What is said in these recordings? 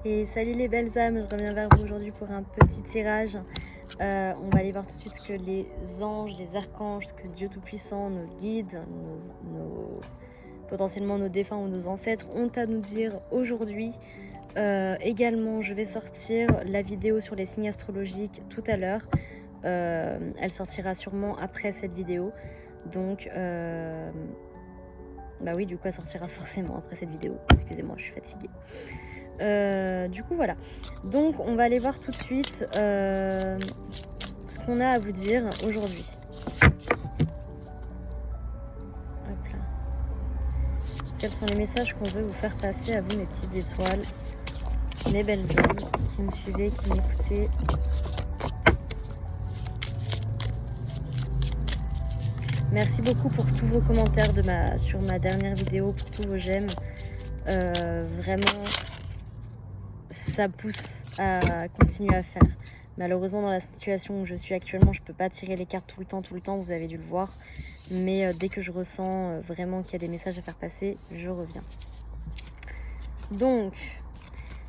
Et salut les belles âmes, je reviens vers vous aujourd'hui pour un petit tirage. On va aller voir tout de suite ce que les anges, les archanges, ce que Dieu Tout-Puissant, nos guides, potentiellement nos défunts ou nos ancêtres ont à nous dire aujourd'hui. Également, je vais sortir la vidéo sur les signes astrologiques tout à l'heure. Elle sortira sûrement après cette vidéo. Donc, bah oui, du coup, elle sortira forcément après cette vidéo. Excusez-moi, je suis fatiguée. Du coup voilà, donc on va aller voir tout de suite ce qu'on a à vous dire aujourd'hui. Hop là. Quels sont les messages qu'on veut vous faire passer à vous, mes petites étoiles, mes belles âmes qui me suivez, qui m'écoutez. Merci beaucoup pour tous vos commentaires sur ma dernière vidéo, pour tous vos j'aime. Vraiment, ça pousse à continuer à faire. Malheureusement, dans la situation où je suis actuellement, je peux pas tirer les cartes tout le temps, vous avez dû le voir. Mais dès que je ressens vraiment qu'il y a des messages à faire passer, je reviens. Donc,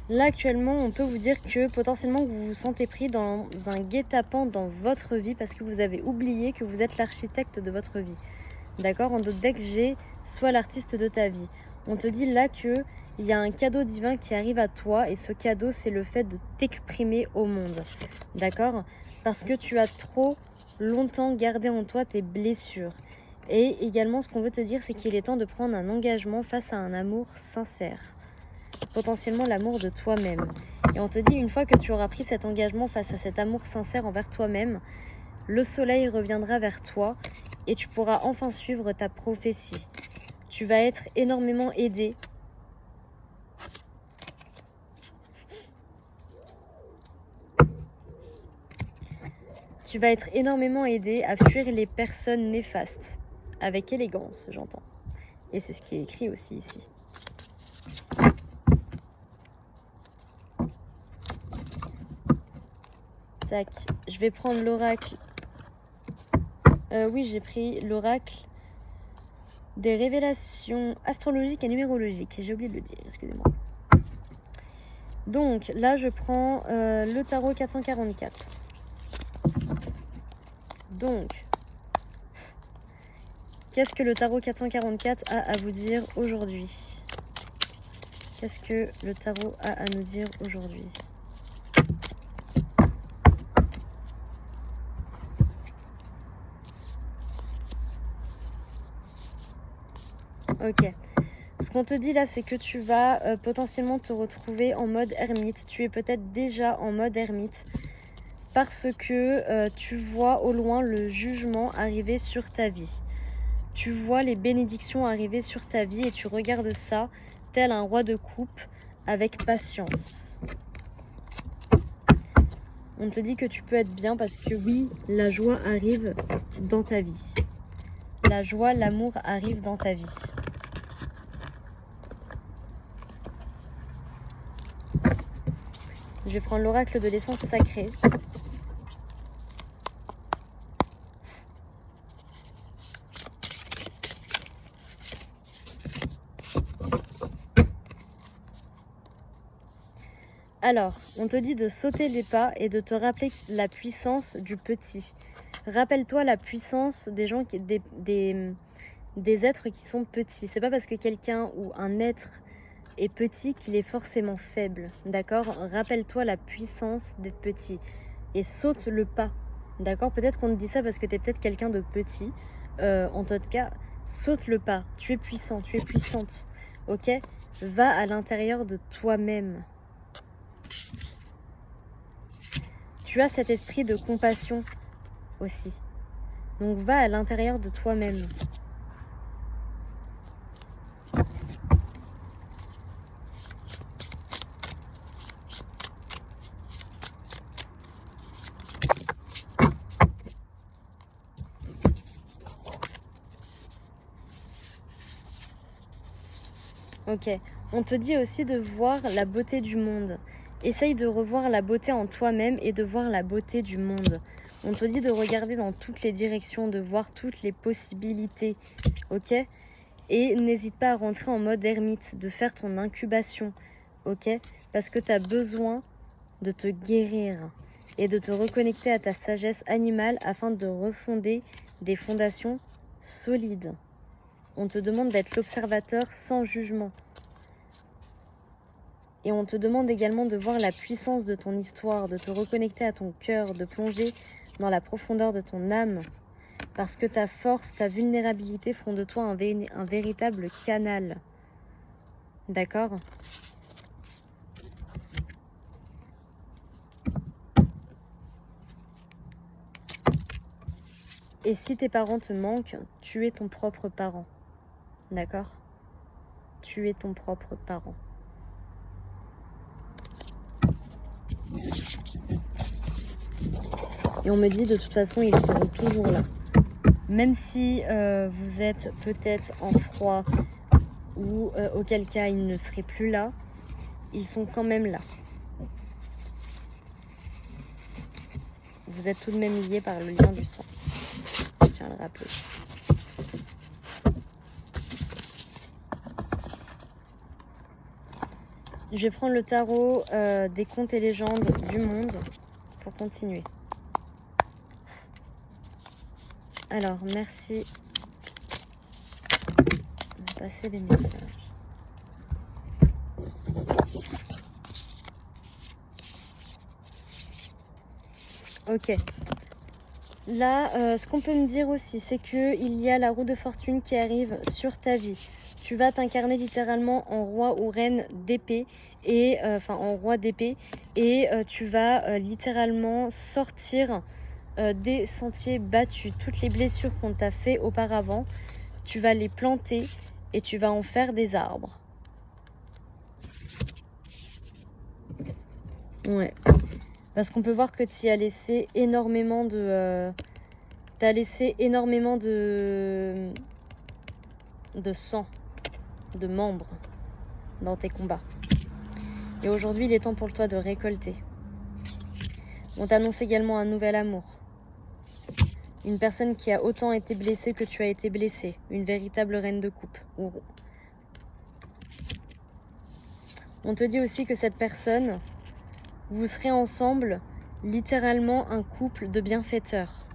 là actuellement, on peut vous dire que potentiellement vous vous sentez pris dans un guet-apens dans votre vie parce que vous avez oublié que vous êtes l'architecte de votre vie. D'accord? En d'autres decks, j'ai soit l'artiste de ta vie. On te dit là que il y a un cadeau divin qui arrive à toi et ce cadeau, c'est le fait de t'exprimer au monde. D'accord? Parce que tu as trop longtemps gardé en toi tes blessures. Et également, ce qu'on veut te dire, c'est qu'il est temps de prendre un engagement face à un amour sincère. Potentiellement l'amour de toi-même. Et on te dit, une fois que tu auras pris cet engagement face à cet amour sincère envers toi-même, le soleil reviendra vers toi et tu pourras enfin suivre ta prophétie. Tu vas être énormément aidé. Tu vas être énormément aidé à fuir les personnes néfastes. Avec élégance, j'entends. Et c'est ce qui est écrit aussi ici. Tac, je vais prendre l'oracle. Oui, j'ai pris l'oracle des révélations astrologiques et numérologiques. J'ai oublié de le dire, excusez-moi. Donc, là, je prends le tarot 444. Donc, qu'est-ce que le tarot 444 a à vous dire aujourd'hui? Qu'est-ce que le tarot a à nous dire aujourd'hui? Ok. Ce qu'on te dit là, c'est que tu vas potentiellement te retrouver en mode ermite. Tu es peut-être déjà en mode ermite parce que tu vois au loin le jugement arriver sur ta vie. Tu vois les bénédictions arriver sur ta vie et tu regardes ça tel un roi de coupe avec patience. On te dit que tu peux être bien parce que oui, la joie arrive dans ta vie. La joie, l'amour arrive dans ta vie. Je vais prendre l'oracle de l'essence sacrée. Alors, on te dit de sauter les pas et de te rappeler la puissance du petit. Rappelle-toi la puissance des gens, des êtres qui sont petits. C'est pas parce que quelqu'un ou un être est petit qu'il est forcément faible. D'accord? Rappelle-toi la puissance d'être petit et saute le pas. D'accord? Peut-être qu'on te dit ça parce que tu es peut-être quelqu'un de petit. En tout cas, saute le pas. Tu es puissant, tu es puissante. Ok? Va à l'intérieur de toi-même. Tu as cet esprit de compassion aussi. Donc va à l'intérieur de toi-même. Ok. On te dit aussi de voir la beauté du monde. Essaye de revoir la beauté en toi-même et de voir la beauté du monde. On te dit de regarder dans toutes les directions, de voir toutes les possibilités. Ok? Et n'hésite pas à rentrer en mode ermite, de faire ton incubation. ok? Parce que tu as besoin de te guérir et de te reconnecter à ta sagesse animale afin de refonder des fondations solides. On te demande d'être l'observateur sans jugement. Et on te demande également de voir la puissance de ton histoire, de te reconnecter à ton cœur, de plonger dans la profondeur de ton âme. Parce que ta force, ta vulnérabilité font de toi un véritable canal. D'accord ? Et si tes parents te manquent, tu es ton propre parent. D'accord ? Tu es ton propre parent. Et on me dit de toute façon, ils seront toujours là. Même si vous êtes peut-être en froid ou auquel cas ils ne seraient plus là, ils sont quand même là. Vous êtes tout de même liés par le lien du sang. Je tiens à le rappeler. Je vais prendre le tarot des contes et légendes du monde pour continuer. Alors, merci de passer les messages. Ok. Là, ce qu'on peut me dire aussi, c'est qu'il y a la roue de fortune qui arrive sur ta vie. Tu vas t'incarner littéralement en roi ou reine d'épée, et en roi d'épée, et tu vas littéralement sortir des sentiers battus. Toutes les blessures qu'on t'a fait auparavant, tu vas les planter et tu vas en faire des arbres. Ouais. Parce qu'on peut voir que tu as laissé énormément de... t'as laissé énormément de sang, de membres dans tes combats. Et aujourd'hui, il est temps pour toi de récolter. On t'annonce également un nouvel amour. Une personne qui a autant été blessée que tu as été blessée. Une véritable reine de coupe. On te dit aussi que cette personne, vous serez ensemble, littéralement un couple de bienfaiteurs.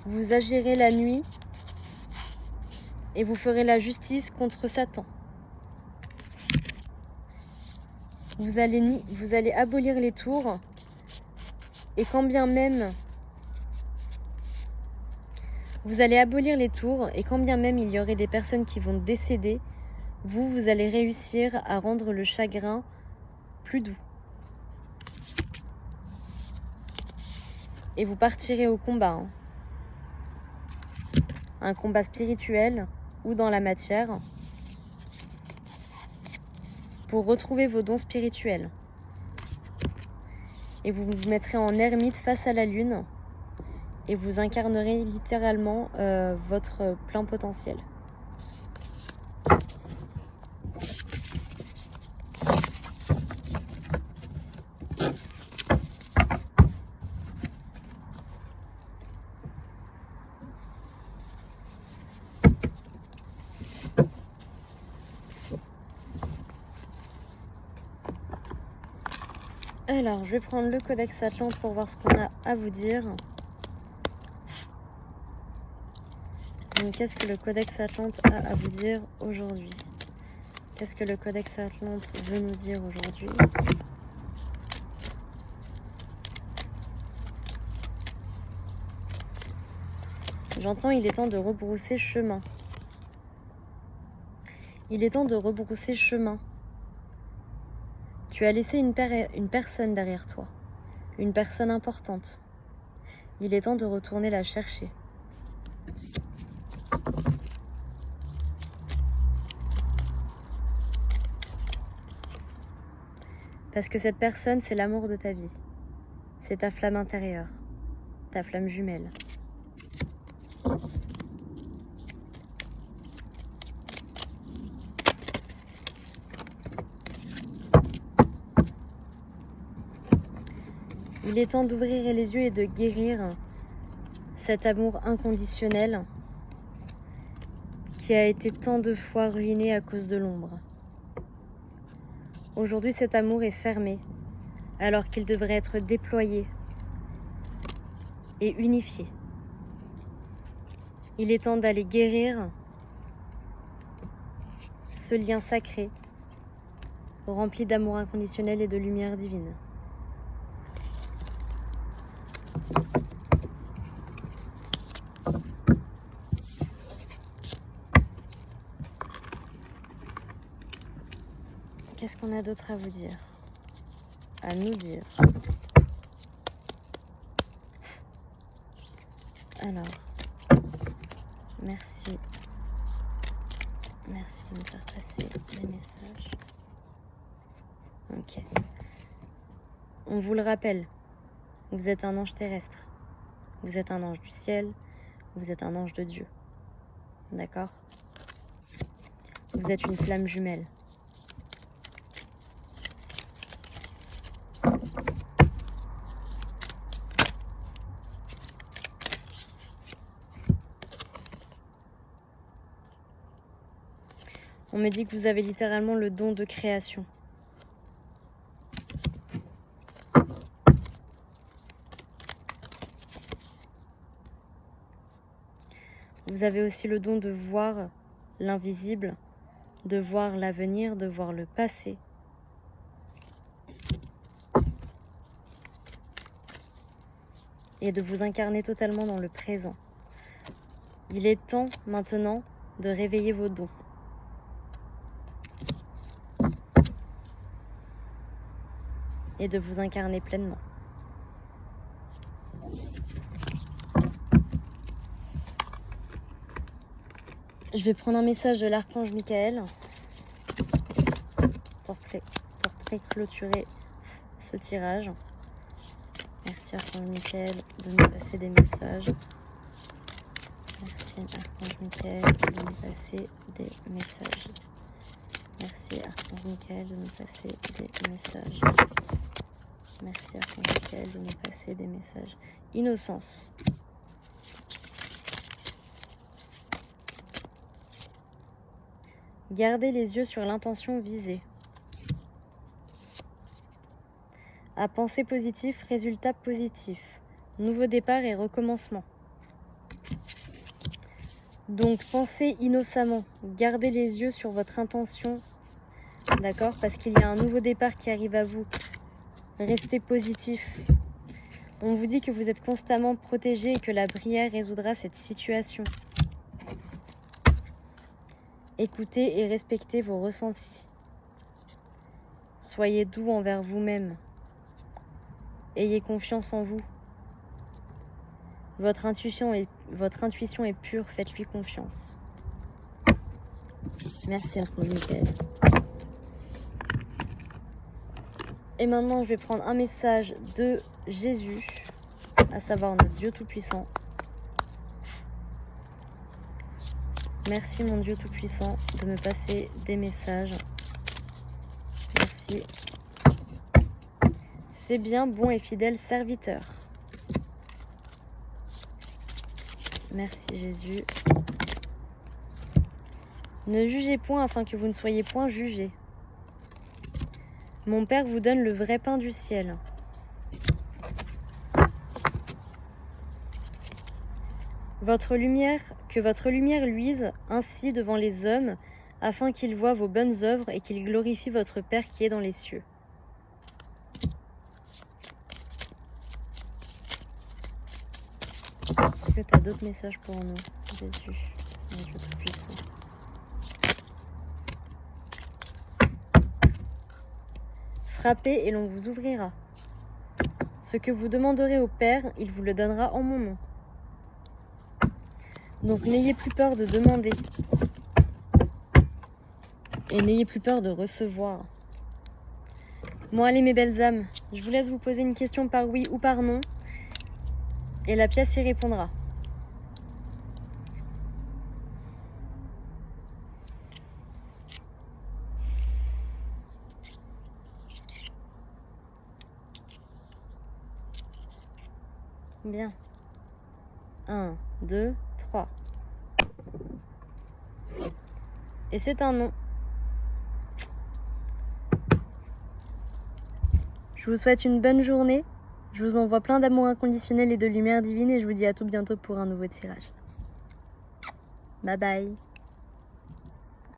Vous agirez la nuit et vous ferez la justice contre Satan. Vous allez abolir les tours, et quand bien même vous allez abolir les tours, et quand bien même il y aurait des personnes qui vont décéder, vous allez réussir à rendre le chagrin plus doux. Et vous partirez au combat. Un combat spirituel ou dans la matière, pour retrouver vos dons spirituels. Et vous vous mettrez en ermite face à la lune et vous incarnerez littéralement votre plein potentiel. Alors, je vais prendre le Codex Atlante pour voir ce qu'on a à vous dire. Qu'est-ce que le Codex Atlante a à vous dire aujourd'hui? Qu'est-ce que le Codex Atlante veut nous dire aujourd'hui? J'entends, il est temps de rebrousser chemin. Il est temps de rebrousser chemin. Tu as laissé une personne derrière toi, une personne importante. Il est temps de retourner la chercher. Parce que cette personne, c'est l'amour de ta vie. C'est ta flamme intérieure, ta flamme jumelle. Il est temps d'ouvrir les yeux et de guérir cet amour inconditionnel qui a été tant de fois ruiné à cause de l'ombre. Aujourd'hui, cet amour est fermé, alors qu'il devrait être déployé et unifié. Il est temps d'aller guérir ce lien sacré, rempli d'amour inconditionnel et de lumière divine. Qu'est-ce qu'on a d'autre à vous dire? À nous dire? Alors, merci. Merci de me faire passer les messages. Ok. On vous le rappelle, vous êtes un ange terrestre. Vous êtes un ange du ciel. Vous êtes un ange de Dieu. D'accord? Vous êtes une flamme jumelle. On me dit que vous avez littéralement le don de création. Vous avez aussi le don de voir l'invisible, de voir l'avenir, de voir le passé. Et de vous incarner totalement dans le présent. Il est temps maintenant de réveiller vos dons. Et de vous incarner pleinement. Je vais prendre un message de l'archange Michael pour clôturer ce tirage. Merci archange Michael de me passer des messages. Merci archange Michael de me passer des messages. Merci archange Michael de me passer des messages. Merci archange Michael de me passer des messages. Innocence. Gardez les yeux sur l'intention visée. À penser positif, résultat positif. Nouveau départ et recommencement. Donc pensez innocemment. Gardez les yeux sur votre intention. D'accord? Parce qu'il y a un nouveau départ qui arrive à vous. Restez positif. On vous dit que vous êtes constamment protégé et que la prière résoudra cette situation. Écoutez et respectez vos ressentis. Soyez doux envers vous-même. Ayez confiance en vous. Votre intuition est pure, faites-lui confiance. Merci archange Michael. Et maintenant, je vais prendre un message de Jésus, à savoir notre Dieu Tout-Puissant. Merci mon Dieu Tout-Puissant de me passer des messages. Merci. C'est bien, bon et fidèle serviteur. Merci Jésus. Ne jugez point afin que vous ne soyez point jugés. Mon Père vous donne le vrai pain du ciel. Que votre lumière luise ainsi devant les hommes, afin qu'ils voient vos bonnes œuvres et qu'ils glorifient votre Père qui est dans les cieux. Est-ce que tu as d'autres messages pour nous, Jésus, mon Dieu Tout-Puissant? Frappez et l'on vous ouvrira. Ce que vous demanderez au Père, il vous le donnera en mon nom. Donc n'ayez plus peur de demander. Et n'ayez plus peur de recevoir. Bon allez mes belles âmes, je vous laisse vous poser une question par oui ou par non. Et la pièce y répondra. Bien. 1, 2, 3. Et c'est un non. Je vous souhaite une bonne journée. Je vous envoie plein d'amour inconditionnel et de lumière divine et je vous dis à tout bientôt pour un nouveau tirage. Bye bye.